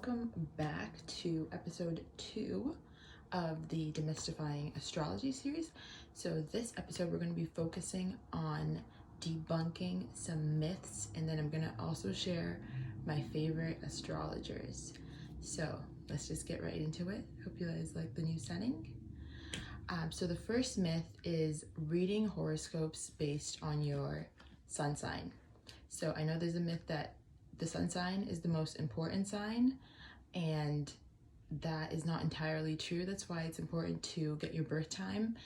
welcome back to episode 2 of the Demystifying Astrology series. So this episode we're going to be focusing on debunking some myths, and then I'm going to also share my favorite astrologers. So let's just get right into it. Hope you guys like the new setting. So the first myth is reading horoscopes based on your sun sign. So I know there's a myth that the sun sign is the most important sign, and that is not entirely true. That's why it's important to get your birth time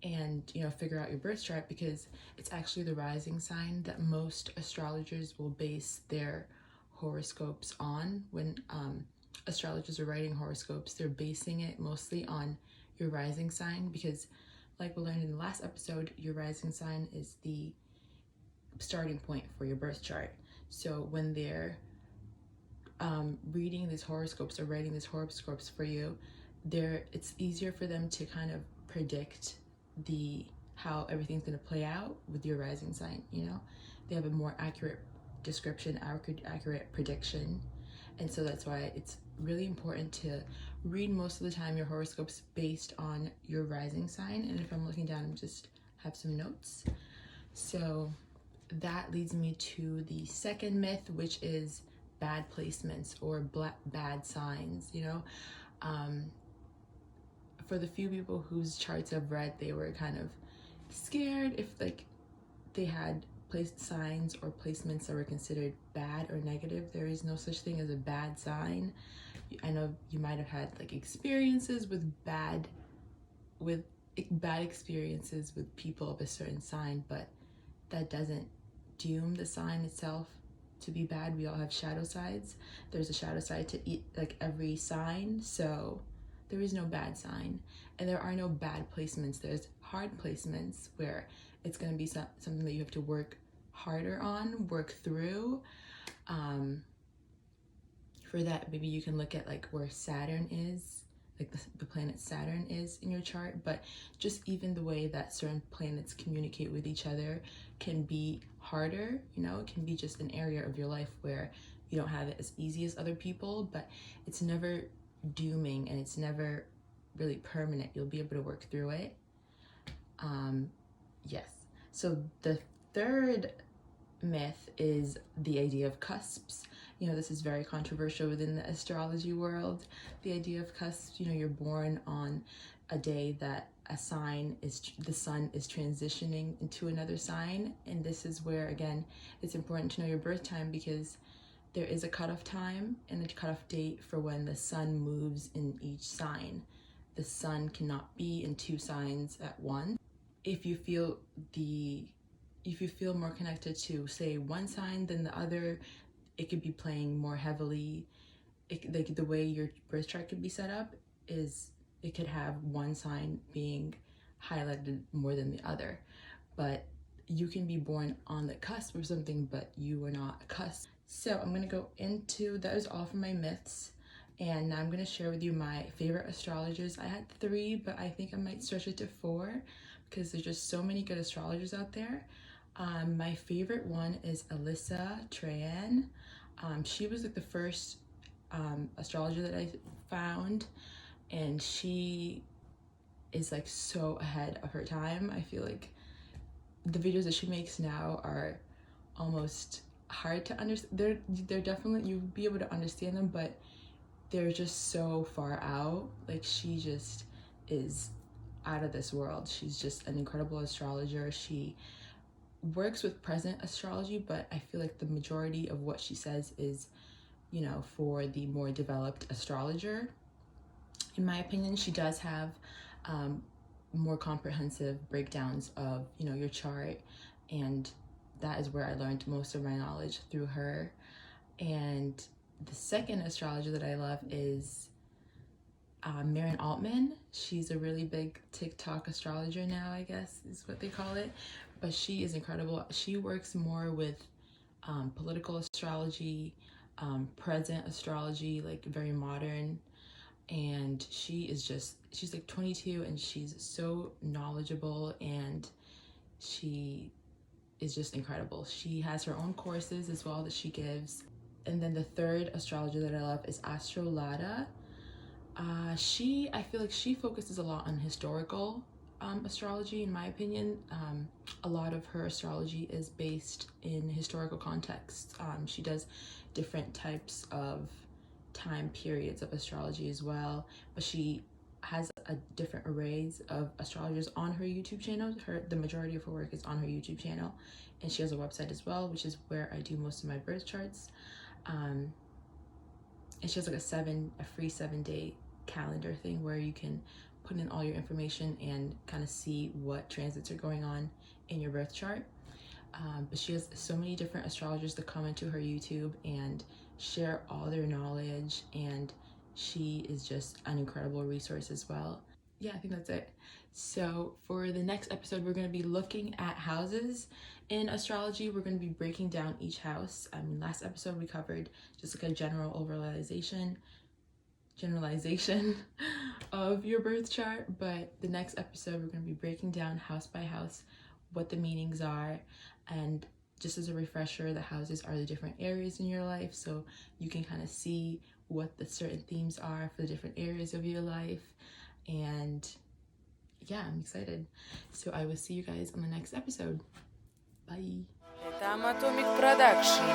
and figure out your birth chart, because it's actually the rising sign that most astrologers will base their horoscopes on. When astrologers are writing horoscopes, they're basing it mostly on your rising sign, because like we learned in the last episode, your rising sign is the starting point for your birth chart. So when they're reading these horoscopes or writing these horoscopes for you, it's easier for them to kind of predict how everything's going to play out with your rising sign. They have a more accurate description, accurate prediction, and so that's why it's really important to read most of the time your horoscopes based on your rising sign. And if I'm looking down, I just have some notes. So that leads me to the second myth, which is bad placements or bad signs. For the few people whose charts I've read, they were kind of scared if they had placed signs or placements that were considered bad or negative. There is no such thing as a bad sign. I know you might have had experiences with bad experiences with people of a certain sign, but that doesn't doom the sign itself to be bad. We all have shadow sides. There's a shadow side to every sign, so there is no bad sign, and there are no bad placements. There's hard placements where it's going to be something that you have to work harder on, work through. For that, maybe you can look at where Saturn is, the planet Saturn is in your chart, but just even the way that certain planets communicate with each other can be harder. It can be just an area of your life where you don't have it as easy as other people, but it's never dooming and it's never really permanent. You'll be able to work through it. Yes. So the third myth is the idea of cusps. This is very controversial within the astrology world. The idea of cusps, you're born on a day that the sun is transitioning into another sign. And this is where, again, it's important to know your birth time, because there is a cutoff time and a cutoff date for when the sun moves in each sign. The sun cannot be in two signs at once. If you feel more connected to, say, one sign than the other, it could be playing more heavily. The way your birth chart could be set up is it could have one sign being highlighted more than the other. But you can be born on the cusp of something, but you are not a cusp. So I'm going to go into, that is all for my myths. And now I'm going to share with you my favorite astrologers. I had 3, but I think I might stretch it to 4 because there's just so many good astrologers out there. My favorite one is Alyssa Trahan. She was the first astrologer that I found, and she is so ahead of her time. I feel like the videos that she makes now are almost hard to understand. They're definitely, you'll be able to understand them, but they're just so far out. She just is out of this world. She's just an incredible astrologer. She works with present astrology, but I feel like the majority of what she says is, for the more developed astrologer. In my opinion, she does have more comprehensive breakdowns of, your chart, and that is where I learned most of my knowledge, through her. And the second astrologer that I love is Maren Altman. She's a really big TikTok astrologer now, I guess is what they call it. But she is incredible. She works more with political astrology, present astrology, very modern. And she's 22, and she's so knowledgeable, and she is just incredible. She has her own courses as well that she gives. And then the third astrologer that I love is Astrologers. I feel like she focuses a lot on historical astrology, in my opinion. A lot of her astrology is based in historical context. She does different types of time periods of astrology as well, but she has a different arrays of astrologers on her YouTube channel. The majority of her work is on her YouTube channel, and she has a website as well, which is where I do most of my birth charts. And she has like a free 7-day calendar thing where you can put in all your information and kind of see what transits are going on in your birth chart. But she has so many different astrologers that come into her YouTube and share all their knowledge, and she is just an incredible resource as well. Yeah, I think that's it. So for the next episode, we're going to be looking at houses in astrology. We're going to be breaking down each house. Last episode we covered just like a general generalization of your birth chart, but the next episode we're going to be breaking down house by house what the meanings are. And just as a refresher, the houses are the different areas in your life, so you can kind of see what the certain themes are for the different areas of your life. And yeah, I'm excited. So I will see you guys on the next episode. Bye. Atomic Production.